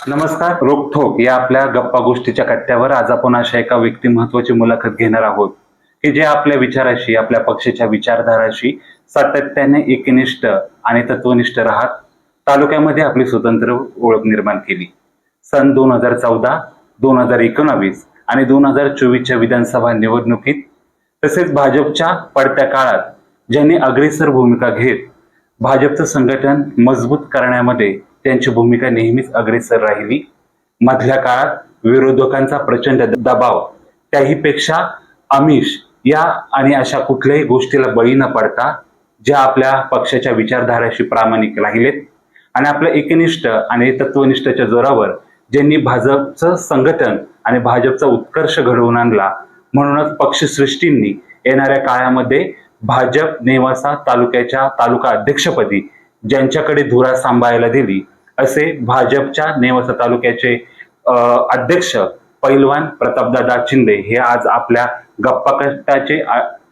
नमस्कार. रोखोक या आपल्या गप्पा गोष्टीच्या कट्ट्यावर आज आपण अशा एका व्यक्तिमत्वाची मुलाखत घेणार आहोत की जे आपल्या विचाराशी, आपल्या पक्षाच्या विचारधाराशी सातत्याने एकनिष्ठ आणि तत्वनिष्ठ राहत तालुक्यामध्ये आपली स्वतंत्र ओळख निर्माण केली. सन 2014, 2019 आणि 2024च्या विधानसभा निवडणुकीत तसेच भाजपच्या पडत्या काळात ज्यांनी अग्रेसर भूमिका घेत भाजपचं संघटन मजबूत करण्यामध्ये त्यांची भूमिका नेहमीच अग्रेसर राहिली. मधल्या काळात विरोधकांचा प्रचंड दबाव, त्याहीपेक्षा आमिष या आणि अशा कुठल्याही गोष्टीला बळी न पडता ज्या आपल्या पक्षाच्या विचारधाराशी प्रामाणिक राहिलेत आणि आपल्या एकनिष्ठ आणि तत्वनिष्ठच्या जोरावर ज्यांनी भाजपचं संघटन आणि भाजपचा उत्कर्ष घडवून आणला. म्हणूनच पक्षश्रेष्ठींनी येणाऱ्या काळामध्ये भाजप नेवासा तालुक्याच्या तालुका अध्यक्षपदी ज्यांच्याकडे धुरा सांभाळायला दिली असे भाजपच्या नेवासा तालुक्याचे अध्यक्ष पैलवान प्रतापदादा चिंदे हे आज आपल्या गप्पा कट्टाचे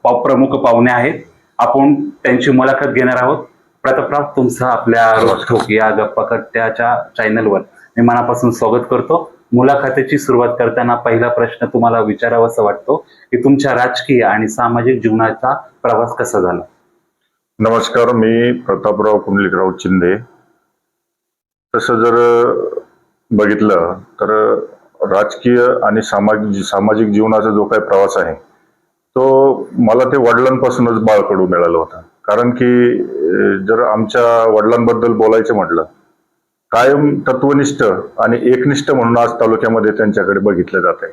प्रमुख पाहुणे आहेत. आपण त्यांची मुलाखत घेणार आहोत. प्रतापराव, तुमचं आपल्या रोखोक या गप्पा कट्ट्याच्या चॅनलवर मी मनापासून स्वागत करतो. मुलाखतीची सुरुवात करताना पहिला प्रश्न तुम्हाला विचारावासा वाटतो की तुमच्या राजकीय आणि सामाजिक जीवनाचा प्रवास कसा झाला? नमस्कार, मी प्रतापराव कुंडलिकराव चिंदे. तसं जर बघितलं तर राजकीय आणि सामाजिक जीवनाचा जो काही प्रवास आहे तो मला ते वडिलांपासूनच बाळकडू मिळालं होतं. कारण की जर आमच्या वडिलांबद्दल बोलायचं म्हटलं, कायम तत्वनिष्ठ आणि एकनिष्ठ म्हणून आज तालुक्यामध्ये त्यांच्याकडे बघितलं जात आहे.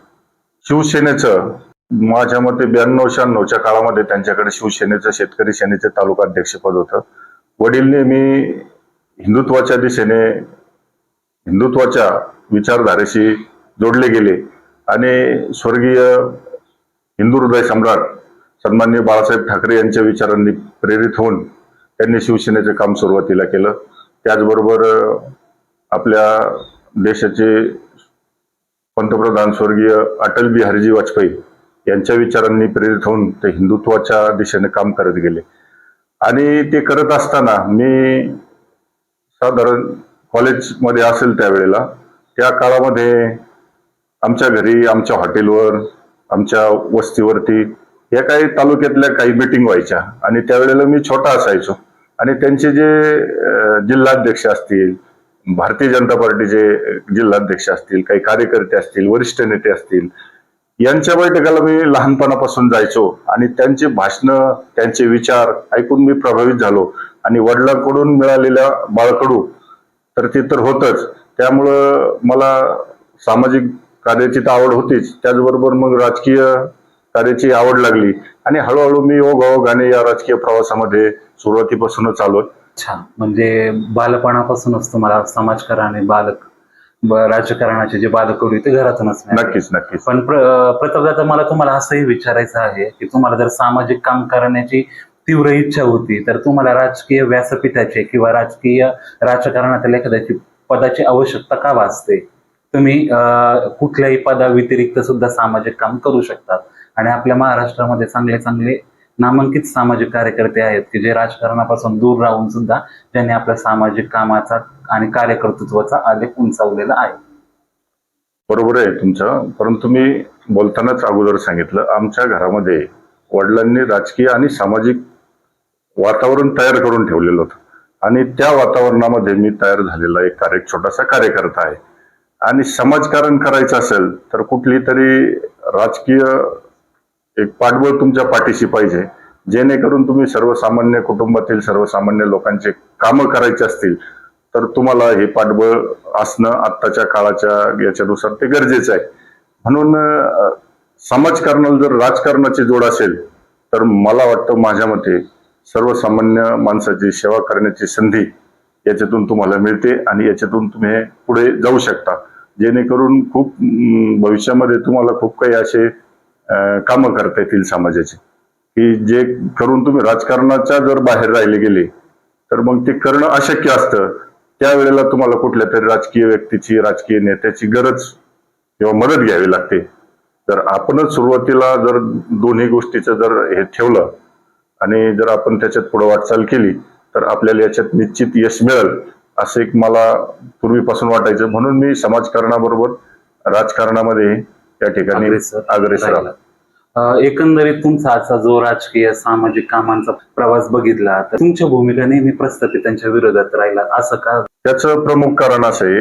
शिवसेनेचं माझ्या मते 92-96च्या काळामध्ये त्यांच्याकडे शिवसेनेचं शेतकरी सेनेचे तालुका अध्यक्षपद होतं. वडील नेहमी हिंदुत्वाच्या दिशेने, हिंदुत्वाच्या विचारधारेशी जोडले गेले आणि स्वर्गीय हिंदू हृदय सम्राट सन्माननीय बाळासाहेब ठाकरे यांच्या विचारांनी प्रेरित होऊन त्यांनी शिवसेनेचे काम सुरुवातीला केलं. त्याचबरोबर आपल्या देशाचे पंतप्रधान स्वर्गीय अटल बिहारीजी वाजपेयी यांच्या विचारांनी प्रेरित होऊन ते हिंदुत्वाच्या दिशेने काम करत गेले. आणि ते करत असताना मी साधारण कॉलेजमध्ये असेल त्यावेळेला, त्या काळामध्ये आमच्या घरी, आमच्या हॉटेलवर, आमच्या वस्तीवरती या काही तालुक्यातल्या काही मीटिंग व्हायच्या आणि त्यावेळेला मी छोटा असायचो आणि त्यांचे जे जिल्हाध्यक्ष असतील, भारतीय जनता पार्टीचे जिल्हाध्यक्ष असतील, काही कार्यकर्ते असतील, वरिष्ठ नेते असतील, यांच्या बैठकाला मी लहानपणापासून जायचो आणि त्यांचे भाषणं, त्यांचे विचार ऐकून मी प्रभावित झालो. आणि वडिलांकडून मिळालेल्या बाळकडू तर ते तर होतच, त्यामुळं मला सामाजिक कार्याची तर आवड होतीच, त्याचबरोबर मग राजकीय कार्याची आवड लागली आणि हळूहळू मी ओघाने या राजकीय प्रवासामध्ये सुरुवातीपासूनच आलोय. अच्छा, म्हणजे बालपणापासूनच तुम्हाला समाजकारण आणि राजकारणाचे जे बालकडू ते घरातूनच नक्कीच नक्कीच. पण प्रतापदादा, मला तुम्हाला असंही विचारायचं आहे की तुम्हाला जर सामाजिक काम करण्याची तीव्र इच्छा होती तर तुम्हाला राजकीय व्यासपीठाचे किंवा राजकारणातील एखाद्याची पदाची आवश्यकता का भासते? तुम्ही कुठल्याही पदाव्यतिरिक्त सुद्धा सामाजिक काम करू शकतात आणि आपल्या महाराष्ट्रामध्ये चांगले चांगले नामांकित सामाजिक कार्यकर्ते आहेत की जे राजकारणापासून दूर राहून सुद्धा त्यांनी आपल्या सामाजिक कामाचा आणि कार्यकर्तृत्वाचा आलेख उंचावलेला आहे. बरोबर आहे तुमचं, परंतु मी बोलतानाच अगोदर सांगितलं, आमच्या घरामध्ये वडिलांनी राजकीय आणि सामाजिक वातावरण तयार करून ठेवलेलं होतं आणि त्या वातावरणामध्ये मी तयार झालेला एक छोटासा कार्यकर्ता आहे. आणि समाजकारण करायचं असेल तर कुठली तरी राजकीय एक पाठबळ तुमच्या पाठीशी पाहिजे, जेणेकरून तुम्ही सर्वसामान्य कुटुंबातील सर्वसामान्य लोकांचे कामं करायचे असतील तर तुम्हाला हे पाठबळ असणं आत्ताच्या काळाच्या याच्यानुसार ते गरजेचं आहे. म्हणून समाजकारणाला जर राजकारणाची जोड असेल तर मला वाटतं, माझ्या मते सर्वसामान्य माणसाची सेवा करण्याची संधी याच्यातून तुम्हाला मिळते आणि याच्यातून तुम्ही पुढे जाऊ शकता, जेणेकरून खूप भविष्यामध्ये तुम्हाला खूप काही असे कामं करता येतील समाजाचे, की जे करून तुम्ही राजकारणाच्या जर बाहेर राहिले गेले तर मग ते करणं अशक्य असतं. त्यावेळेला तुम्हाला कुठल्या तरी राजकीय व्यक्तीची, राजकीय नेत्याची गरज किंवा मदत घ्यावी लागते. जर आपणच सुरुवातीला जर दोन्ही गोष्टीचं जर हे ठेवलं आणि जर आपण त्याच्यात पुढे वाटचाल केली तर आपल्याला याच्यात निश्चित यश मिळेल असं एक मला पूर्वीपासून वाटायचं, म्हणून मी समाजकारणाबरोबर राजकारणामध्ये या ठिकाणी अग्रेसर राहिला. एकंदरीत तुमचा असा जो राजकीय सामाजिक कामांचा प्रवास बघितला तर तुमच्या भूमिका नेहमी प्रस्थापितांच्या विरोधात राहिला, असं का? त्याचं प्रमुख कारण असं आहे,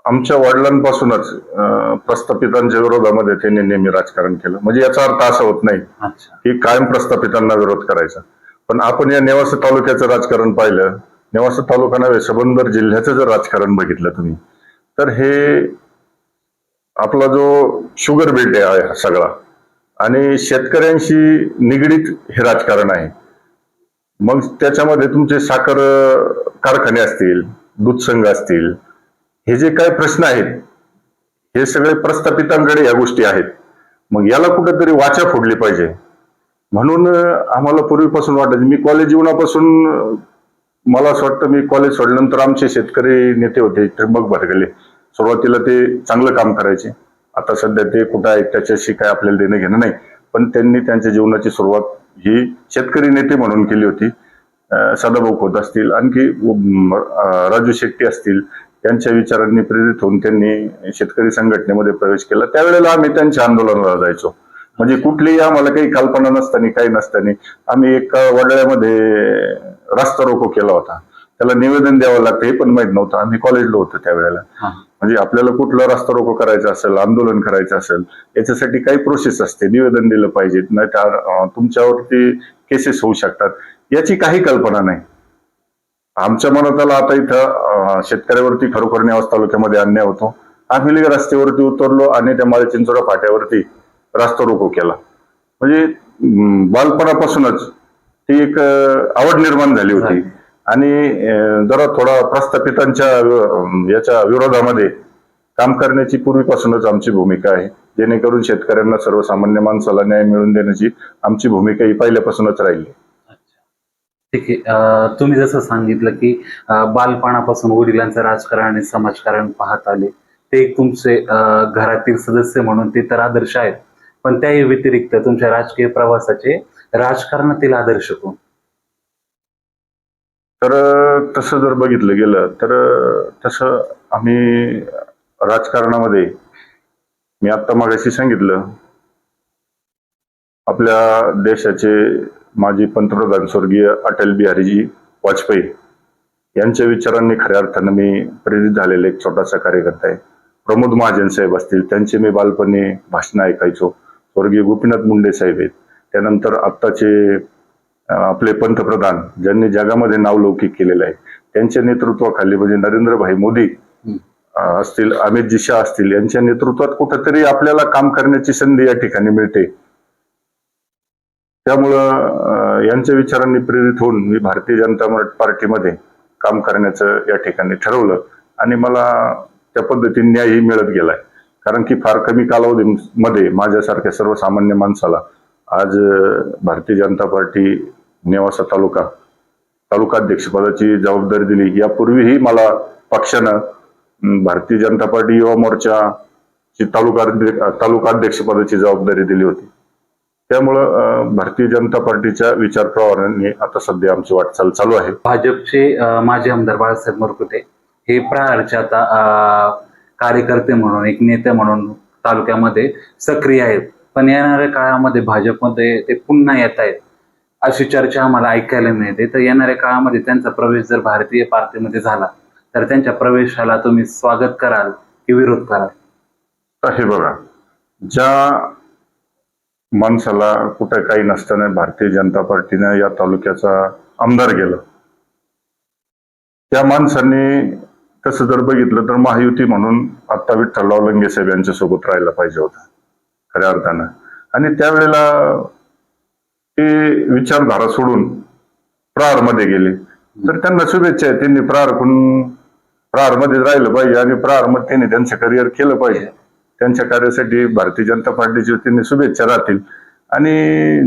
आमच्या वडिलांपासूनच प्रस्थापितांच्या विरोधामध्ये त्यांनी नेहमी राजकारण केलं. म्हणजे याचा अर्थ असा होत नाही अच्छा. की कायम प्रस्थापितांना विरोध करायचा, पण आपण या नेवासा तालुक्याचं राजकारण पाहिलं, नेवासा तालुका नव्हे सबंदर जिल्ह्याचं जर राजकारण बघितलं तुम्ही, तर हे आपला जो शुगर बेल्ट आहे सगळा आणि शेतकऱ्यांशी निगडीत हे राजकारण आहे. मग त्याच्यामध्ये तुमचे साखर कारखाने असतील, दूध संघ असतील, हे जे काही प्रश्न आहेत हे सगळे प्रस्थापितांकडे या गोष्टी आहेत. मग याला कुठेतरी वाचा फोडली पाहिजे, म्हणून आम्हाला पूर्वीपासून वाटायचं. मी कॉलेज जीवनापासून मला असं वाटतं, मी कॉलेज सोडल्यानंतर आमचे शेतकरी नेते होते त्र्यंबक भाटगले, सुरुवातीला ते चांगलं काम करायचे. आता सध्या ते कुठं आहेत त्याच्याशी काय आपल्याला देणं घेणं नाही, पण त्यांनी त्यांच्या जीवनाची सुरुवात ही शेतकरी नेते म्हणून केली होती. सदाभाऊ खोत असतील, आणखी राजू शेट्टी असतील, त्यांच्या विचारांनी प्रेरित होऊन त्यांनी शेतकरी संघटनेमध्ये प्रवेश केला. त्यावेळेला आम्ही त्यांच्या आंदोलनाला जायचो. म्हणजे कुठलीही आम्हाला काही कल्पना नसताना, काही नसताना आम्ही एका वडाळ्यामध्ये रास्ता रोको केला होता. त्याला निवेदन द्यावं लागतं हे पण माहित नव्हतं, आम्ही कॉलेजला होतो त्यावेळेला. म्हणजे आपल्याला कुठला रास्ता रोको करायचा असेल, आंदोलन करायचं असेल, याच्यासाठी काही प्रोसेस असते, निवेदन दिलं पाहिजे, नाही तर तुमच्यावरती केसेस होऊ शकतात, याची काही कल्पना नाही. आमच्या मनात आलं आता इथं शेतकऱ्यावरती खरोखर नेवासा तालुक्यामध्ये अन्याय होतो. आम्ही लगेच रस्त्यावरती उतरलो आणि त्या माळेचिंचोडा फाट्यावरती रास्ता रोको केला. म्हणजे बालपणापासूनच ती एक आवड निर्माण झाली होती आणि जरा थोडा प्रस्थापितांच्या याच्या विरोधामध्ये काम करण्याची पूर्वीपासूनच आमची भूमिका आहे, जेणेकरून शेतकऱ्यांना, सर्वसामान्य माणसाला न्याय मिळवून देण्याची आमची भूमिका ही पहिल्यापासूनच राहिली. ठीक आहे. तुम्ही जसं सांगितलं की बालपणापासून वडिलांचं राजकारण आणि समाजकारण पाहत आले, ते एक तुमचे घरातील सदस्य म्हणून ते तर आदर्श आहेत, पण त्याही व्यतिरिक्त तुमच्या राजकीय प्रवासाचे राजकारणातील आदर्श कोण? तर तसं जर बघितलं गेलं तर तसं आम्ही राजकारणामध्ये, मी आता मगाशी सांगितलं, आपल्या देशाचे माजी पंतप्रधान स्वर्गीय अटल बिहारीजी वाजपेयी यांच्या विचारांनी खऱ्या अर्थानं मी प्रेरित झालेला एक छोटासा कार्यकर्ता आहे. प्रमोद महाजन साहेब असतील, त्यांचे मी बालपणी भाषण ऐकायचो. स्वर्गीय गोपीनाथ मुंडे साहेब आहेत, त्यानंतर आत्ताचे आपले पंतप्रधान ज्यांनी जगामध्ये नावलौकिक केलेलं आहे, त्यांच्या नेतृत्वाखाली म्हणजे नरेंद्रभाई मोदी असतील, अमितजी शाह असतील, यांच्या नेतृत्वात कुठेतरी आपल्याला काम करण्याची संधी या ठिकाणी मिळते. त्यामुळं यांच्या विचारांनी प्रेरित होऊन मी भारतीय जनता पार्टीमध्ये काम करण्याचं या ठिकाणी ठरवलं आणि मला त्या पद्धतीने न्यायही मिळत गेलाय. कारण की फार कमी कालावधीमध्ये माझ्यासारख्या सर्वसामान्य माणसाला आज भारतीय जनता पार्टी नेवासा तालुकाध्यक्षपदाची जबाबदारी दिली. यापूर्वीही मला पक्षानं भारतीय जनता पार्टी युवा मोर्चाची तालुकाध्यक्षपदाची जबाबदारी दिली होती. त्यामुळं भारतीय जनता पार्टीच्या विचार प्रवाहाने आता सध्या आमची वाटचाल चालू आहे. भाजपचे माजी आमदार बाळासाहेब मुरकुटे हे प्रहारचे आता कार्यकर्ते म्हणून, एक नेते म्हणून तालुक्यामध्ये सक्रिय आहेत, पण येणाऱ्या काळामध्ये भाजपमध्ये ते पुन्हा येत आहेत अशी चर्चा आम्हाला ऐकायला मिळते. तर येणाऱ्या काळामध्ये त्यांचा प्रवेश जर भारतीय पार्टीमध्ये झाला तर त्यांच्या प्रवेशाला तुम्ही स्वागत कराल की विरोध कराल? हे बघा, ज्या माणसाला कुठे काही नसताना भारतीय जनता पार्टीनं या तालुक्याचा आमदार केलं, त्या माणसांनी तसं जर बघितलं तर महायुती म्हणून आता विठ्ठलराव लंगे साहेब यांच्या सोबत राहायला पाहिजे होतं खऱ्या अर्थानं. आणि त्यावेळेला ते विचारधारा सोडून प्रहारमध्ये गेले, तर त्यांना शुभेच्छा आहे. त्यांनी प्रहारमध्ये राहिलं पाहिजे आणि प्रहारमध्ये त्यांनी त्यांचं करिअर केलं पाहिजे. त्यांच्या कार्यासाठी भारतीय जनता पार्टीची त्यांनी शुभेच्छा राहतील. आणि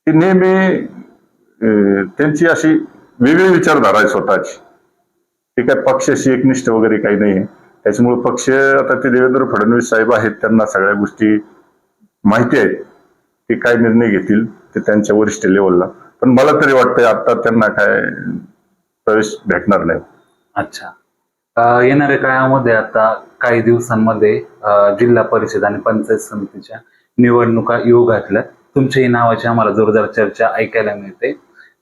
ती नेहमी त्यांची अशी वेगळी विचारधारा आहे स्वतःची. ते काय पक्षाशी एकनिष्ठ वगैरे काही नाही. त्याच्यामुळे पक्ष, आता ते देवेंद्र फडणवीस साहेब आहेत, त्यांना सगळ्या गोष्टी माहिती आहेत. ते काय निर्णय घेतील ते त्यांच्या वरिष्ठ लेवलला. पण मला तरी वाटतंय आता त्यांना काय प्रवेश भेटणार नाही. अच्छा. येणाऱ्या काळामध्ये आता काही दिवसांमध्ये जिल्हा परिषद आणि पंचायत समितीच्या निवडणुका येऊ घातल्या. तुमच्याही नावाची आम्हाला जोरदार चर्चा ऐकायला मिळते.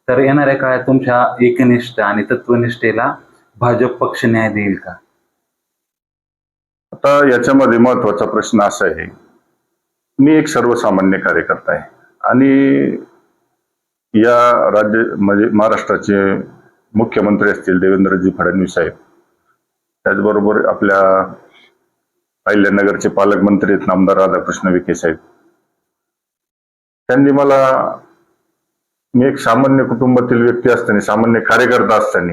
तर येणाऱ्या काळात तुमच्या एकनिष्ठ आणि तत्वनिष्ठेला भाजप पक्ष न्याय देईल का? आता याच्यामध्ये महत्वाचा प्रश्न असा आहे, मी एक सर्वसामान्य कार्यकर्ता आहे आणि या राज्य म्हणजे महाराष्ट्राचे मुख्यमंत्री असतील देवेंद्रजी फडणवीस साहेब, त्याचबरोबर आपल्या अहिल्यानगरचे पालकमंत्री आहेत आमदार राधाकृष्ण विखे साहेब, त्यांनी मला, मी एक सामान्य कुटुंबातील व्यक्ती असताना, सामान्य कार्यकर्ता असताना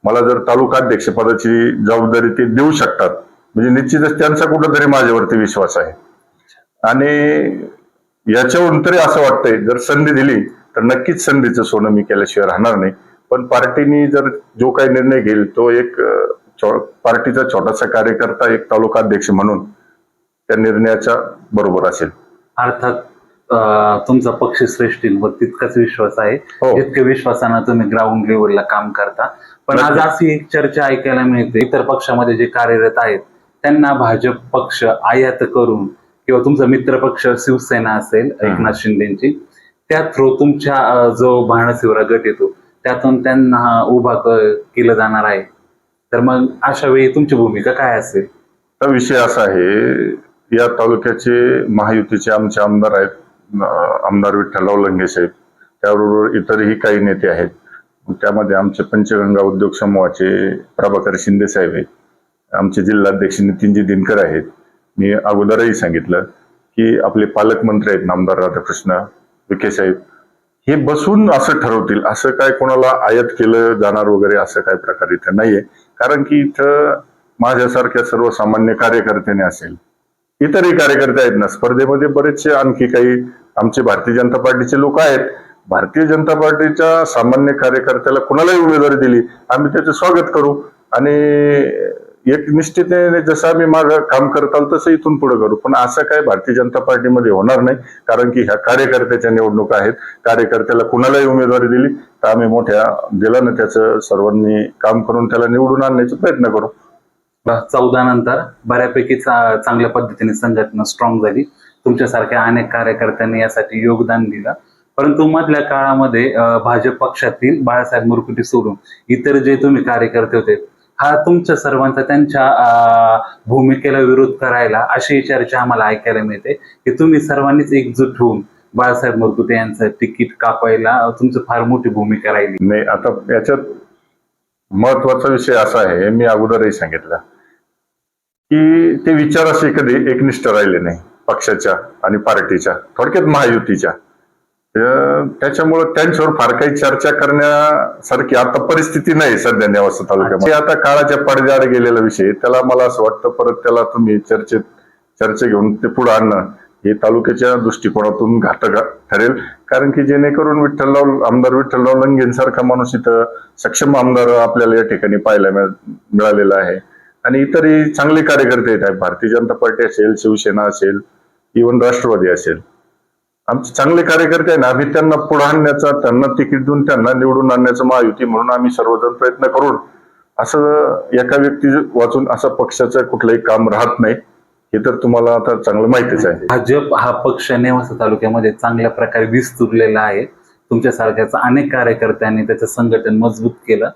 मला जर तालुका अध्यक्ष पदाची जबाबदारी ते देऊ शकतात, म्हणजे निश्चितच त्यांचा कुठेतरी माझ्यावरती विश्वास आहे. आणि याच्यावरून तरी असं वाटतंय, जर संधी दिली तर नक्कीच संधीचं सोनं मी केल्याशिवाय राहणार नाही. पण पार्टीने जर जो काही निर्णय घेईल तो एक पार्टीचा छोटासा कार्यकर्ता एक तालुका अध्यक्ष म्हणून त्या निर्णयाच्या बरोबर असेल. अर्थात तुमचा पक्ष श्रेष्ठींवर तितकाच विश्वास आहे, हो. जितक्या विश्वासानं तुम्ही ग्राउंड लेवलला काम करता. पण आज अशी एक चर्चा ऐकायला मिळते, इतर पक्षामध्ये जे कार्यरत आहेत त्यांना भाजप पक्ष आयात करून किंवा तुमचा मित्र पक्ष शिवसेना असेल एकनाथ शिंदेची, त्या थ्रू तुमच्या जो भानशिवरा गट येतो त्यातून त्यांना उभा केलं जाणार आहे. तर मग अशा वेळी तुमची भूमिका काय असेल? हा विषय असा आहे, या तालुक्याचे महायुतीचे आमचे आमदार आहेत, आमदार विठ्ठलराव लंगे साहेब, त्याबरोबर इतरही काही नेते आहेत. त्यामध्ये आमचे पंचगंगा उद्योग समूहाचे प्रभाकर शिंदे साहेब आहेत, आमचे जिल्हाध्यक्ष नितीनजी दिनकर आहेत. मी अगोदरही सांगितलं की आपले पालकमंत्री आहेत आमदार राधाकृष्ण विखे साहेब, हे बसून असं ठरवतील. असं काय कोणाला आयात केलं जाणार वगैरे असं काय प्रकार इथं नाहीये. कारण की इथं माझ्यासारख्या सर्वसामान्य कार्यकर्त्याने असेल, इतरही कार्यकर्ते आहेत ना स्पर्धेमध्ये, बरेचसे आणखी काही आमचे भारतीय जनता पार्टीचे लोक आहेत. भारतीय जनता पार्टीच्या सामान्य कार्यकर्त्याला कुणालाही उमेदवारी दिली आम्ही त्याचं स्वागत करू आणि एक निश्चिततेने जसं आम्ही मागं काम करत आलो तसं इथून पुढे करू. पण असं काय भारतीय जनता पार्टीमध्ये होणार नाही, कारण की ह्या कार्यकर्त्याच्या निवडणुका आहेत. कार्यकर्त्याला कुणालाही उमेदवारी दिली तर आम्ही मोठ्या दिलानं त्याचं सर्वांनी काम करून त्याला निवडून आणण्याचा प्रयत्न करू. 14 नंतर बऱ्यापैकी चांगल्या पद्धतीने संघटना स्ट्रॉंग झाली. तुमच्यासारख्या अनेक कार्यकर्त्यांनी यासाठी योगदान दिलं. परंतु मधल्या काळामध्ये भाजप पक्षातील बाळासाहेब मुरकुटे सोडून इतर जे तुम्ही कार्यकर्ते होते, हा तुमच्या सर्वांचा त्यांच्या भूमिकेला विरोध करायला अशी चर्चा आम्हाला ऐकायला मिळते की तुम्ही सर्वांनीच एकजूट होऊन बाळासाहेब मुरकुटे यांचं तिकीट कापायला तुमचं फार मोठी भूमिका राहिली. नाही, आता याच्यात महत्वाचा विषय असा आहे, मी अगोदरही सांगितलं की ते विचार असे कधी एकनिष्ठ राहिले नाही पक्षाच्या आणि पार्टीच्या, थोडक्यात महायुतीच्या. त्याच्यामुळे त्यांच्यावर फार काही चर्चा करण्यासारखी आता परिस्थिती नाही सध्या नेवासा तालुक्यामध्ये. आता काळाच्या पडद्याआड गेलेला विषय, त्याला मला असं वाटतं परत त्याला तुम्ही चर्चा घेऊन ते पुढे आणणं हे तालुक्याच्या दृष्टिकोनातून घातक ठरेल. कारण की जेणेकरून आमदार विठ्ठलराव लंगेंसारखा माणूस इथं सक्षम आमदार आपल्याला या ठिकाणी पाहायला मिळालेला आहे. आणि इतरही चांगले कार्यकर्ते आहेत, भारतीय जनता पार्टी असेल, शिवसेना असेल, इव्हन राष्ट्रवादी असेल, आमचे चांगले कार्यकर्ते आहे ना. आम्ही त्यांना पुढे आणण्याचा, त्यांना तिकीट देऊन त्यांना निवडून आणण्याचं महायुती म्हणून आम्ही सर्वजण प्रयत्न करून, असं एका व्यक्ती वाचून असं पक्षाचं कुठलंही काम राहत नाही, हे तर तुम्हाला आता चांगलं माहितीच आहे. भाजप हा पक्ष नेवासा तालुक्यामध्ये चांगल्या प्रकारे विस्तृतलेला आहे. तुमच्यासारख्याच अनेक कार्यकर्त्यांनी त्याचं संघटन मजबूत केलं.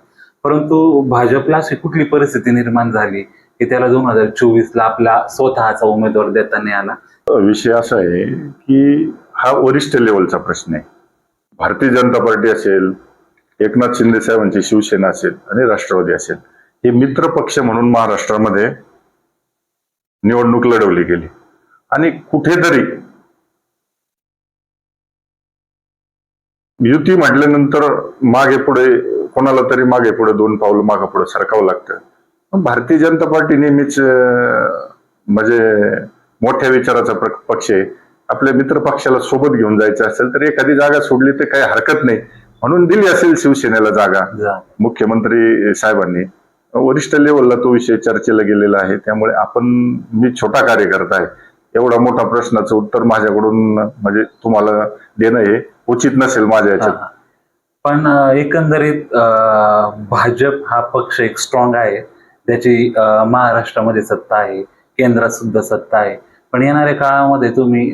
परंतु भाजपला अशी कुठली परिस्थिती निर्माण झाली की त्याला 2024ला आपला स्वतःचा उमेदवार देता नाही आला? विषय असा आहे की हा वरिष्ठ लेवलचा प्रश्न आहे. भारतीय जनता पार्टी असेल, एकनाथ शिंदे साहेबांची शिवसेना असेल आणि राष्ट्रवादी असेल, हे मित्र पक्ष म्हणून महाराष्ट्रामध्ये निवडणूक लढवली गेली. आणि कुठेतरी युती म्हटल्यानंतर मागे पुढे कोणाला तरी मागे पुढे 2 पावलं मागे पुढे सरकावं लागतं. भारतीय जनता पार्टी नेहमीच म्हणजे मोठ्या विचाराचा पक्ष आहे. आपल्या मित्र पक्षाला सोबत घेऊन जायचं असेल तर एखादी जागा सोडली तर काही हरकत नाही, म्हणून दिली असेल शिवसेनेला जागा मुख्यमंत्री साहेबांनी. वरिष्ठ लेवलला तो विषय चर्चेला गेलेला आहे. त्यामुळे मी छोटा कार्यकर्ता आहे, एवढा मोठा प्रश्नाचं उत्तर माझ्याकडून म्हणजे तुम्हाला देणं हे उचित नसेल माझ्या याच्यात. पण एकंदरीत भाजप हा पक्ष एक स्ट्रॉंग आहे. त्याची महाराष्ट्रामध्ये सत्ता आहे, केंद्रात सुद्धा सत्ता आहे. पण येणाऱ्या काळामध्ये तुम्ही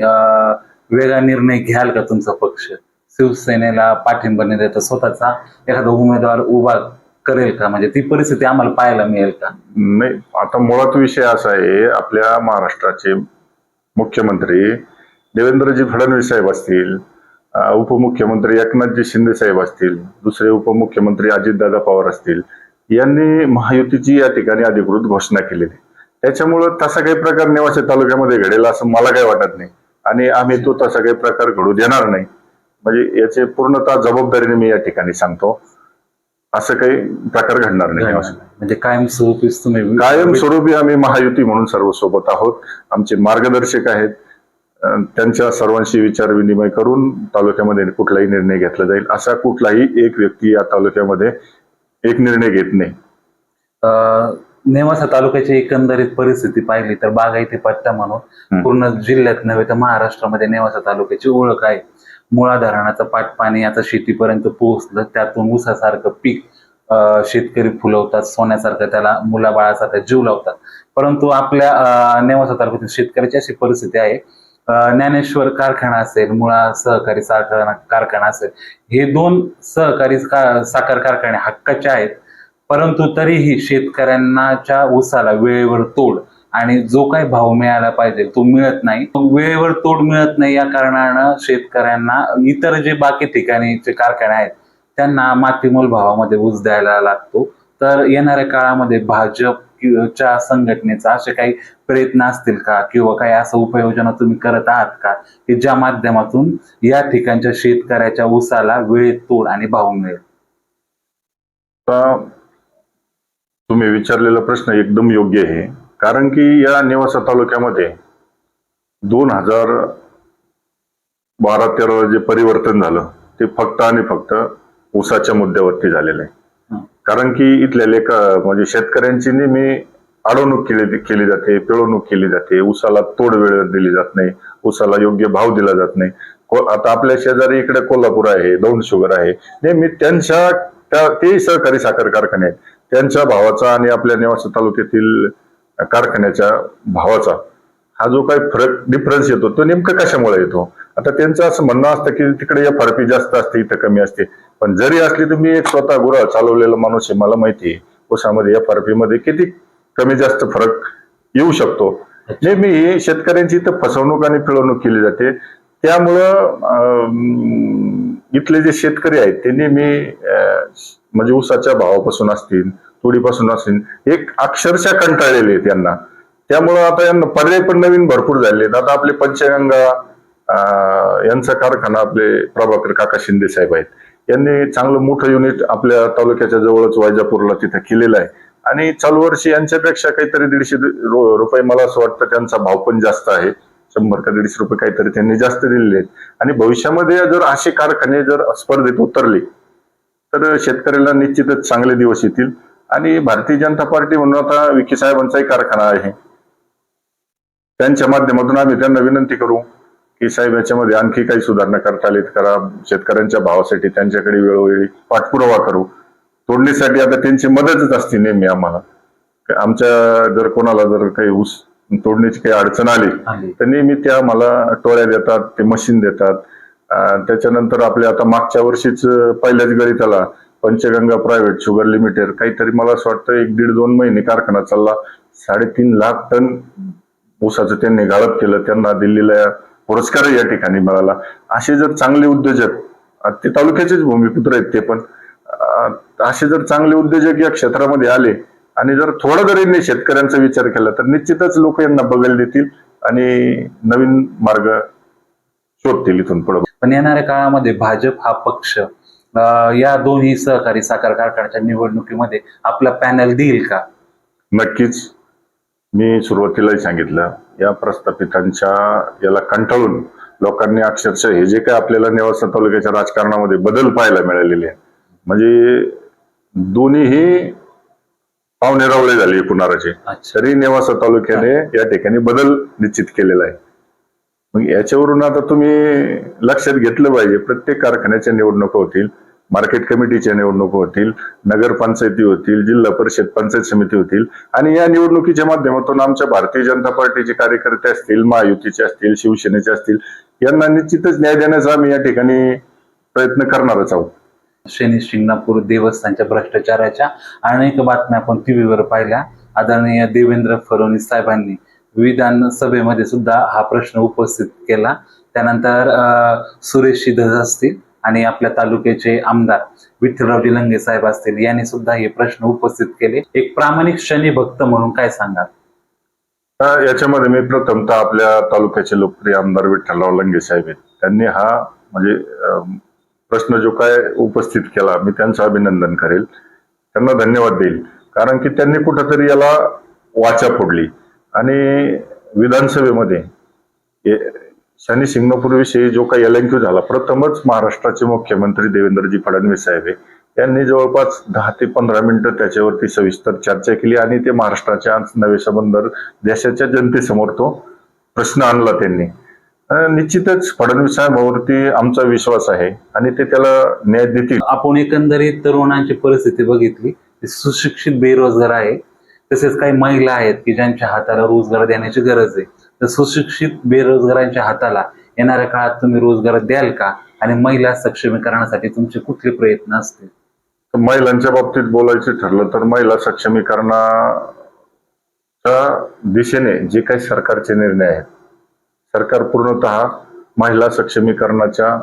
वेगळा निर्णय घ्याल का तुमचा पक्ष? शिवसेनेला पाठिंबा न देता स्वतःचा एखादा उमेदवार उभा करेल का? म्हणजे ती परिस्थिती आम्हाला पाहायला मिळेल का? नाही, आता मुळात विषय असा आहे, आपल्या महाराष्ट्राचे मुख्यमंत्री देवेंद्रजी फडणवीस साहेब असतील, उपमुख्यमंत्री एकनाथजी शिंदे साहेब असतील, दुसरे उपमुख्यमंत्री अजितदादा पवार असतील, यांनी महायुतीची या ठिकाणी अधिकृत घोषणा केलेली. त्याच्यामुळं तसा काही प्रकार नेवासे तालुक्यामध्ये घडेल असं मला काही वाटत नाही, आणि आम्ही तो तसा काही प्रकार घडू देणार नाही. म्हणजे याचे पूर्णतः जबाबदारीने मी या ठिकाणी सांगतो, असं काही प्रकार घडणार नाही नेवासे. म्हणजे कायमस्वरूपीच तुम्ही कायमस्वरूपी आम्ही महायुती म्हणून सर्व सोबत आहोत. आमचे मार्गदर्शक आहेत, त्यांच्या सर्वांशी विचार विनिमय करून तालुक्यामध्ये कुठलाही निर्णय घेतला जाईल. असा कुठलाही एक व्यक्ती या तालुक्यामध्ये एक निर्णय घेत नाही. नेवासा तालुक्याची एकंदरीत परिस्थिती पाहिली तर बागायती पट्टा म्हणून पूर्ण जिल्ह्यात नव्हे तर महाराष्ट्रामध्ये नेवासा तालुक्याची ओळख आहे. मुळा धरणाचं पाटपाणी आता शेतीपर्यंत पोहोचलं, त्यातून ऊसासारखं पीक शेतकरी फुलवतात, सोन्यासारखं त्याला मुलाबाळासारखं जीव लावतात. परंतु आपल्या नेवासा तालुक्यातील शेतकऱ्याची अशी परिस्थिती आहे, ज्ञानेश्वर कारखाना असेल, मुळा सहकारी साखर कारखाना असेल, हे दोन सहकारी साखर कारखाने हक्काचे आहेत. परंतु तरीही शेतकऱ्यांच्या ऊसाला वेळेवर तोड आणि जो काही भाव मिळाला पाहिजे तो मिळत नाही. वेळेवर तोड मिळत नाही या कारणानं शेतकऱ्यांना इतर जे बाकी ठिकाणीचे कारखाने आहेत त्यांना मातीमोल भावामध्ये ऊस द्यायला लागतो. तर येणाऱ्या काळामध्ये भाजपच्या संघटनेचा असे काही प्रयत्न असतील का, किंवा काही असं उपाययोजना तुम्ही करत आहात का की ज्या माध्यमातून या ठिकाणच्या शेतकऱ्याच्या ऊसाला वेळेत तोड आणि भाव मिळेल? तुम्ही विचारलेला प्रश्न एकदम योग्य आहे, कारण की या नेवासा तालुक्यामध्ये 2012-13 जे परिवर्तन झालं ते फक्त आणि फक्त ऊसाच्या मुद्द्यावरती झालेलं आहे. कारण की इथल्या म्हणजे शेतकऱ्यांची नेहमी अडवणूक केली जाते, पिळवणूक केली जाते, ऊसाला तोड वेळेवर दिली जात नाही, ऊसाला योग्य भाव दिला जात नाही. आता आपल्या शेजारी इकडे कोल्हापूर आहे, दौंड शुगर आहे, नेहमी तेही सहकारी साखर कारखाने आहेत, त्यांच्या भावाचा आणि आपल्या नेवासा तालुक्यातील कारखान्याच्या भावाचा हा जो काही फरक डिफरन्स येतो तो नेमकं कशामुळे येतो? आता त्यांचं असं म्हणणं असतं की तिकडे FRP जास्त असते, इथं कमी असते. पण जरी असली तर मी एक स्वतः गुराळ चालवलेला माणूस आहे, मला माहिती आहे ऊसामध्ये FRP मध्ये किती कमी जास्त फरक येऊ शकतो. नेहमी शेतकऱ्यांची इथं फसवणूक आणि पिळवणूक केली जाते. त्यामुळं इथले जे शेतकरी आहेत ते नेहमी म्हणजे ऊसाच्या भावापासून असतील, तोडीपासून असतील, एक अक्षरशः कंटाळलेले आहेत यांना. त्यामुळं आता यांना पर्याय पण नवीन भरपूर झाले. आता आपले पंचगंगा यांचा कारखाना आपले प्रभाकर काका शिंदे साहेब आहेत, यांनी चांगलं मोठं युनिट आपल्या तालुक्याच्या जवळच वैजापूरला तिथे केलेलं आहे. आणि चालू वर्षी यांच्यापेक्षा काहीतरी 150 रुपये मला असं वाटतं त्यांचा भाव पण जास्त आहे, 100 का 150 रुपये काहीतरी त्यांनी जास्त दिलेले आहेत. आणि भविष्यामध्ये जर असे कारखाने जर स्पर्धेत उतरले तर शेतकऱ्याला निश्चितच चांगले दिवस येतील. आणि भारतीय जनता पार्टी म्हणून आता विखे साहेबांचाही कारखाना आहे, त्यांच्या माध्यमातून आम्ही त्यांना विनंती करू की साहेब याच्यामध्ये आणखी काही सुधारणा करता आलीत करा, शेतकऱ्यांच्या भावासाठी त्यांच्याकडे वेळोवेळी पाठपुरावा करू. तोडणीसाठी आता त्यांची मदतच असते नेहमी आम्हाला. आमच्या जर कोणाला जर काही ऊस तोडण्याची काही अडचण आली तर नेहमी त्या मला टोळ्या देतात, ते मशीन देतात. त्याच्यानंतर आपल्या आता मागच्या वर्षीच पहिल्याच गळीताला पंचगंगा प्रायव्हेट शुगर लिमिटेड काहीतरी मला असं वाटतं 1-1.5-2 महिने कारखाना चालला, 3.5 लाख टन ऊसाचं त्यांनी गाळप केलं. त्यांना दिल्लीला पुरस्कार या ठिकाणी मिळाला. असे जर चांगले उद्योजक, ते तालुक्याचेच भूमिपुत्र आहेत ते पण, असे जर चांगले उद्योजक या क्षेत्रामध्ये आले आणि जर थोडा जरी शेतकऱ्यांचा विचार केला तर निश्चितच लोक यांना बघायला देतील आणि नवीन मार्ग शोधतील इथून पुढे. पण येणाऱ्या काळामध्ये भाजप हा पक्ष या दोन्ही सहकारी साखर कारखान्याच्या निवडणुकीमध्ये आपला पॅनल देईल का? नक्कीच. मी सुरुवातीलाही सांगितलं, या प्रस्थापितांच्या याला कंटाळून लोकांनी अक्षरशः हे जे काय आपल्याला नेवासा तालुक्याच्या राजकारणामध्ये बदल पाहायला मिळालेले आहे, म्हणजे दोन्हीही पावणेरावळे झाले पुणाराचे, तरी नेवासा तालुक्याने या ठिकाणी बदल निश्चित केलेला आहे. मग याच्यावरून आता तुम्ही लक्षात घेतलं पाहिजे, प्रत्येक कारखान्याच्या निवडणुका होतील, मार्केट कमिटीच्या निवडणुका होतील, नगरपंचायती होतील, जिल्हा परिषद पंचायत समिती होतील आणि या निवडणुकीच्या माध्यमातून आमच्या भारतीय जनता पार्टीचे कार्यकर्ते असतील, महायुतीचे असतील, शिवसेनेचे असतील, यांना निश्चितच न्याय देण्याचा आम्ही या ठिकाणी प्रयत्न करणारच आहोत. शनी शिंगणापूर देवस्थानच्या भ्रष्टाचाराच्या अनेक बातम्या आपण टीव्हीवर पाहिल्या. आदरणीय देवेंद्र फडणवीस साहेबांनी विधानसभेमध्ये सुद्धा हा प्रश्न उपस्थित केला. त्यानंतर सुरेश धस असतील आणि आपल्या तालुक्याचे आमदार विठ्ठलरावजी लंगे साहेब असतील यांनी सुद्धा हे प्रश्न उपस्थित केले. एक प्रामाणिक शनी भक्त म्हणून काय सांगाल? याच्यामध्ये मी प्रथमतः आपल्या तालुक्याचे लोकप्रिय आमदार विठ्ठलराव लंगे साहेब आहेत. त्यांनी हा म्हणजे प्रश्न जो काय उपस्थित केला, मी त्यांचं अभिनंदन करेल, त्यांना धन्यवाद देईल. कारण की त्यांनी कुठंतरी याला वाचा फोडली आणि विधानसभेमध्ये शनी शिंगणापूर विषयी जो काही एलएनक्यू झाला, प्रथमच महाराष्ट्राचे मुख्यमंत्री देवेंद्रजी फडणवीस साहेब यांनी जवळपास 10 ते 15 मिनिटं त्याच्यावरती सविस्तर चर्चा केली आणि ते महाराष्ट्राच्या नवे संबंध देशाच्या जनतेसमोर तो प्रश्न आणला त्यांनी. निश्चितच फडणवीस साहेबांवरती आमचा विश्वास आहे आणि ते त्याला न्याय देतील. आपण एकंदरीत तरुणांची परिस्थिती बघितली, सुशिक्षित बेरोजगार आहे, तसेच काही महिला आहेत की ज्यांच्या हाताला रोजगार देण्याची गरज आहे. तर सुशिक्षित बेरोजगारांच्या हाताला येणाऱ्या काळात तुम्ही रोजगार द्याल का आणि महिला सक्षमीकरणासाठी तुमचे कुठले प्रयत्न असतील? महिलांच्या बाबतीत बोलायचं ठरलं तर महिला सक्षमीकरणाच्या दिशेने जे काही सरकारचे निर्णय आहेत, सरकार पूर्णतः महिला सक्षमीकरणाच्या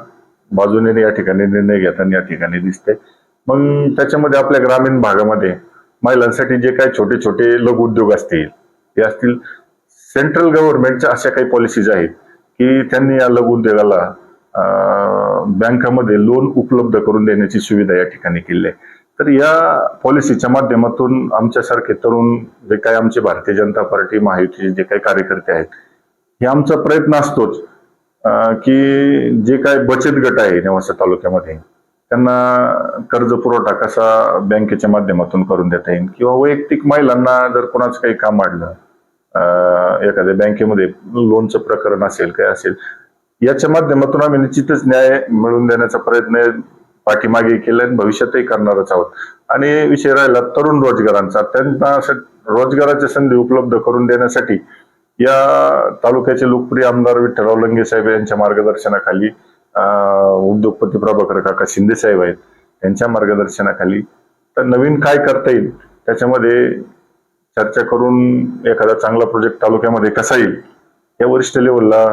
बाजूने या ठिकाणी निर्णय घेताना या ठिकाणी दिसते. मग त्याच्यामध्ये आपल्या ग्रामीण भागामध्ये महिलांसाठी जे काही छोटे छोटे लघु उद्योग असतील, ते असतील, सेंट्रल गव्हर्नमेंटच्या अशा काही पॉलिसीज आहेत की त्यांनी या लघु उद्योगाला बँकामध्ये लोन उपलब्ध करून देण्याची सुविधा या ठिकाणी केली आहे. तर या पॉलिसीच्या माध्यमातून आमच्यासारखे तरुण जे काही आमचे भारतीय जनता पार्टी महायुतीचे जे काही कार्यकर्ते आहेत, हे आमचा प्रयत्न असतोच की जे काही बचत गट आहे नेवासा तालुक्यामध्ये त्यांना कर्ज पुरवठा कसा बँकेच्या माध्यमातून करून देता येईल किंवा वैयक्तिक महिलांना जर कोणाचं काही काम अडलं, एखाद्या बँकेमध्ये लोनचं प्रकरण असेल, काय असेल, याच्या माध्यमातून आम्ही निश्चितच न्याय मिळवून देण्याचा प्रयत्न पाठीमागे केला आणि भविष्यातही करणारच आहोत. आणि विषय राहिला तरुण रोजगारांचा, त्यांना रोजगाराच्या संधी उपलब्ध करून देण्यासाठी या तालुक्याचे लोकप्रिय आमदार विठ्ठलराव लंगे साहेब यांच्या मार्गदर्शनाखाली, उद्योगपती प्रभाकर काका शिंदे साहेब आहेत त्यांच्या मार्गदर्शनाखाली तर नवीन काय करता येईल त्याच्यामध्ये चर्चा करून एखादा चांगला प्रोजेक्ट तालुक्यामध्ये कसा येईल या वरिष्ठ लेवलला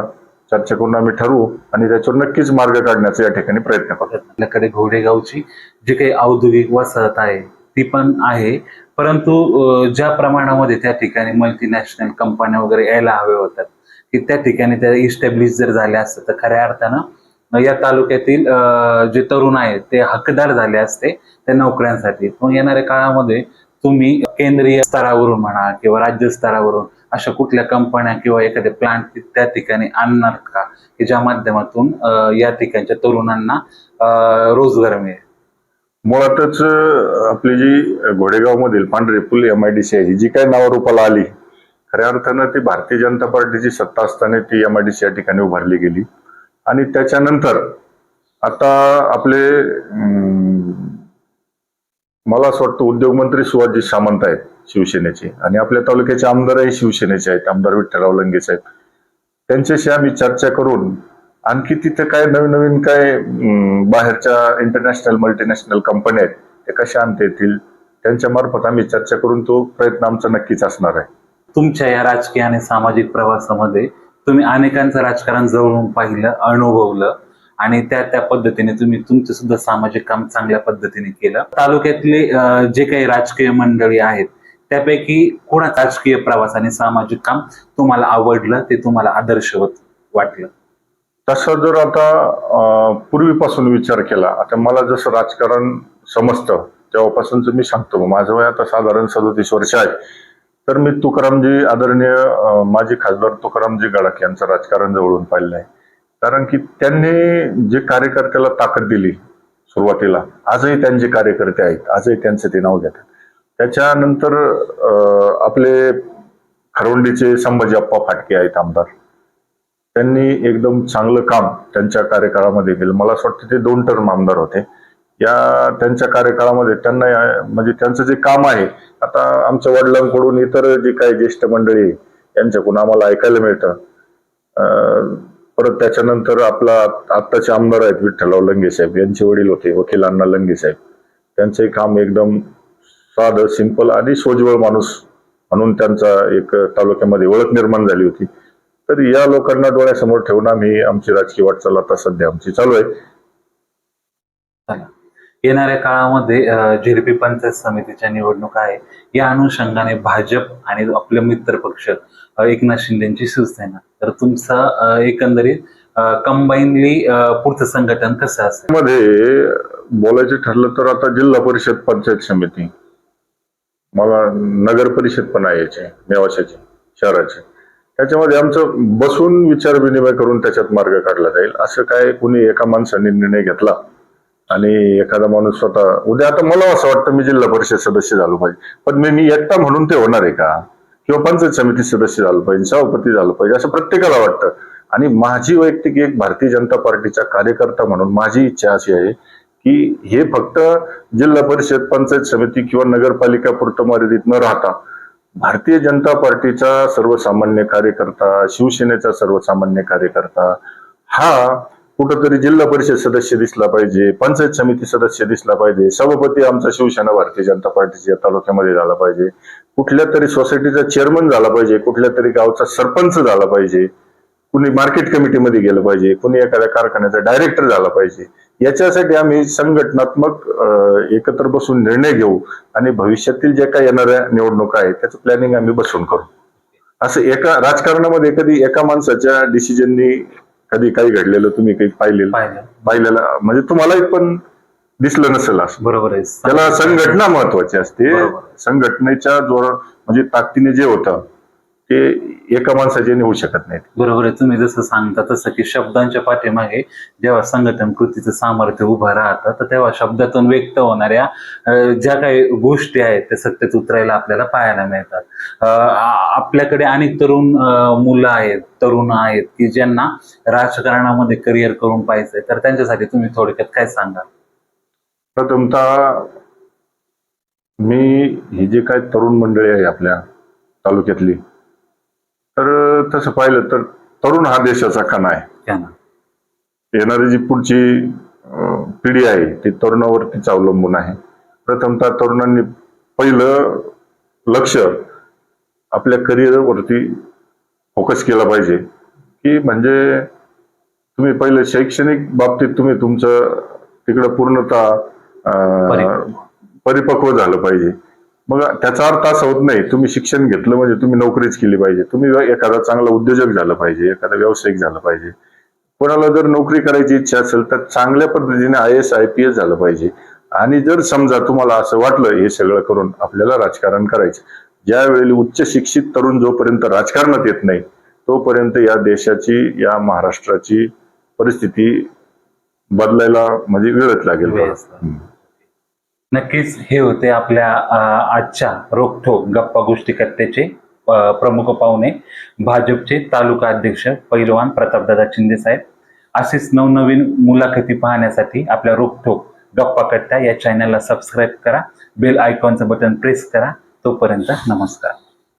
चर्चा करून आम्ही ठरवू आणि त्याच्यावर नक्कीच मार्ग काढण्याचा या ठिकाणी प्रयत्न करू. आपल्याकडे घोडेगावची जी काही औद्योगिक वसाहत आहे ती पण आहे, परंतु ज्या प्रमाणामध्ये त्या ठिकाणी मल्टीनॅशनल कंपन्या वगैरे यायला हव्या होतात की त्या ठिकाणी त्या इस्टॅब्लिश जर झाल्या असतात तर खऱ्या अर्थानं या तालुक्यातील जे तरुण आहेत ते हकदार झाले असते त्या नोकऱ्यांसाठी. मग येणाऱ्या काळामध्ये तुम्ही केंद्रीय स्तरावरून म्हणा किंवा राज्य स्तरावरून अशा कुठल्या कंपन्या किंवा एखादे प्लांट त्या ठिकाणी आणणार का की ज्या माध्यमातून या ठिकाणच्या तरुणांना रोजगार मिळेल? मुळातच आपली जी घोडेगाव मधील पांढरे पुल MIDC आहे, जी काही नावारूपाला आली, खऱ्या अर्थानं ती भारतीय जनता पार्टीची सत्ता असताना ती MIDC या ठिकाणी उभारली गेली. आणि त्याच्यानंतर आता आपले मला असं वाटतं उद्योगमंत्री सुभाषजी सामंत आहेत शिवसेनेचे आणि आपल्या तालुक्याचे आमदारही शिवसेनेचे आहेत, आमदार विठ्ठलराव लंगे साहेब. त्यांच्याशी आम्ही चर्चा करून आणखी तिथे काय नवीन नवीन काय बाहेरच्या इंटरनॅशनल मल्टीनॅशनल कंपन्या आहेत ते कशा आणता येतील त्यांच्या मार्फत आम्ही चर्चा करून तो प्रयत्न आमचा नक्कीच असणार आहे. तुमच्या या राजकीय आणि सामाजिक प्रवासामध्ये तुम्ही अनेकांचं राजकारण जवळून पाहिलं, अनुभवलं आणि त्या पद्धतीने तुम्ही तुमचं सुद्धा सामाजिक काम चांगल्या पद्धतीने केलं. तालुक्यातले जे काही राजकीय मंडळी आहेत त्यापैकी कोणाचं राजकीय प्रवास आणि सामाजिक काम तुम्हाला आवडलं, ते तुम्हाला आदर्शवत वाटलं? तसं जर आता पूर्वीपासून विचार केला, आता मला जसं राजकारण समजतं तेव्हापासूनच मी सांगतो, माझं वय आता साधारण 37 वर्ष आहे. तर मी तुकारामजी आदरणीय माजी खासदार तुकारामजी गडाख यांचं राजकारण जवळून पाहिलं आहे. कारण की त्यांनी जे कार्यकर्त्याला ताकद दिली सुरुवातीला, आजही त्यांचे कार्यकर्ते आहेत, आजही त्यांचं ते नाव घेतात. त्याच्यानंतर आपले खरवंडीचे संभाजी अप्पा फाटके आहेत आमदार, त्यांनी एकदम चांगलं काम त्यांच्या कार्यकाळामध्ये केलं. मला असं वाटतं ते 2 टर्म आमदार होते. या त्यांच्या कार्यकाळामध्ये त्यांना म्हणजे त्यांचं जे काम आहे, आता आमच्या वडिलांकडून इतर जे काही ज्येष्ठ मंडळी आहे, यांच्याकडून आम्हाला ऐकायला मिळतं. परत त्याच्यानंतर आपला आत्ताचे आमदार आहेत विठ्ठलराव लंगे साहेब, यांचे वडील होते वकील अण्णा लंगे साहेब. त्यांचंही काम एकदम साधं, सिंपल आणि सोजवळ माणूस म्हणून त्यांचा एक तालुक्यामध्ये ओळख निर्माण झाली होती. तर या लोकांना डोळ्यासमोर ठेवून आम्ही आमची राजकीय वाटचाल आता सध्या आमची चालू आहे. येणाऱ्या काळामध्ये झेडपी पंचायत समितीच्या निवडणुका आहे, या अनुषंगाने भाजप आणि आपले मित्र पक्ष एकनाथ शिंदेची शिवसेना, तर तुमचं एकंदरीत कंबाईनली पुढचं संघटन कसं असेल? मध्ये बोलायचं ठरलं तर आता जिल्हा परिषद पंचायत समिती, मला नगर परिषद पण आहे याची नेवाशाची शहराची, त्याच्यामध्ये आमचं बसून विचार विनिमय करून त्याच्यात मार्ग काढला जाईल. असं काय कुणी एका माणसाने निर्णय घेतला आणि एखादा माणूस स्वतः उद्या, आता मला असं वाटतं मी जिल्हा परिषद सदस्य झालो पाहिजे, पण मी एकटा म्हणून ते होणार आहे का? किंवा पंचायत समिती सदस्य झालं पाहिजे, सभापती झालं पाहिजे, असं प्रत्येकाला वाटतं. आणि माझी वैयक्तिक एक भारतीय जनता पार्टीचा कार्यकर्ता म्हणून माझी इच्छा अशी आहे की हे फक्त जिल्हा परिषद पंचायत समिती किंवा नगरपालिका पुरतं मर्यादित न राहता भारतीय जनता पार्टीचा सर्वसामान्य कार्यकर्ता, शिवसेनेचा सर्वसामान्य कार्यकर्ता हा कुठंतरी जिल्हा परिषद सदस्य दिसला पाहिजे, पंचायत समिती सदस्य दिसला पाहिजे, सभापती आमचा शिवसेना भारतीय जनता पार्टीच्या तालुक्यामध्ये झाला पाहिजे, कुठल्या तरी सोसायटीचा चेअरमन झाला पाहिजे, कुठल्या तरी गावचा सरपंच झाला पाहिजे, कुणी मार्केट कमिटीमध्ये गेलं पाहिजे, कुणी एखाद्या कारखान्याचा डायरेक्टर झाला पाहिजे. याच्यासाठी आम्ही संघटनात्मक एकत्र बसून निर्णय घेऊ आणि भविष्यातील जे काही येणाऱ्या निवडणुका आहेत त्याचं प्लॅनिंग आम्ही बसून करू. असं एका राजकारणामध्ये कधी एका माणसाच्या डिसिजननी कधी काही घडलेलं तुम्ही काही पाहिलेलं म्हणजे तुम्हालाही पण दिसलं नसेल असं. बरोबर आहे. त्याला संघटना महत्वाची असते. संघटनेच्या जोर म्हणजे ताकदीने जे होतं ते एका माणसाचे होऊ शकत नाही. बरोबर आहे. तुम्ही जसं सांगता तसं की शब्दांच्या पाठीमागे जेव्हा संघटन कृतीचं सामर्थ्य उभं राहतं, तर तेव्हा शब्दातून व्यक्त होणाऱ्या ज्या काही गोष्टी आहेत त्या सत्यात उतरायला आपल्याला पाहायला मिळतात. आपल्याकडे अनेक तरुण मुलं आहेत, तरुण आहेत की ज्यांना राजकारणामध्ये करिअर करून पाहिजे, तर त्यांच्यासाठी तुम्ही थोडक्यात काय सांगाल? प्रथमतः मी ही जी काय तरुण मंडळी आहे आपल्या तालुक्यातली, तर तसं पाहिलं तर तरुण हा देशाचा कणा आहे. येणारी जी पुढची पिढी आहे ती तरुणावरतीच अवलंबून आहे. प्रथमतः तरुणांनी पहिलं लक्ष आपल्या करिअरवरती फोकस केला पाहिजे, की म्हणजे तुम्ही पहिले शैक्षणिक बाबतीत तुम्ही तुमचं तिकडं पूर्णतः परिपक्व झालं पाहिजे. मग त्याचा अर्थ असा होत नाही तुम्ही शिक्षण घेतलं म्हणजे तुम्ही नोकरीच केली पाहिजे. तुम्ही एखादा चांगला उद्योजक झाला पाहिजे, एखादा व्यावसायिक झाला पाहिजे. कोणाला जर नोकरी करायची इच्छा असेल तर चांगल्या पद्धतीने IAS IPS झालं पाहिजे. आणि जर समजा तुम्हाला असं वाटलं हे सगळं करून आपल्याला राजकारण करायचं, ज्यावेळी उच्च शिक्षित तरुण जोपर्यंत राजकारणात येत नाही तोपर्यंत या देशाची, या महाराष्ट्राची परिस्थिती बदलायला म्हणजे वेळच लागेल. नक्कीच हे होते आपल्या आजच्या रोखठोक गप्पा गोष्टी करतेचे प्रमुख पाहुणे, भाजपचे तालुका अध्यक्ष पैलवान प्रतापदादा शिंदे साहेब. असेच नवनवीन मुलाखती पाहण्यासाठी आपल्या रोखठोक गप्पा कट्टा या चॅनलला सबस्क्राईब करा, बेल आयकॉनचं बटन प्रेस करा. तोपर्यंत नमस्कार.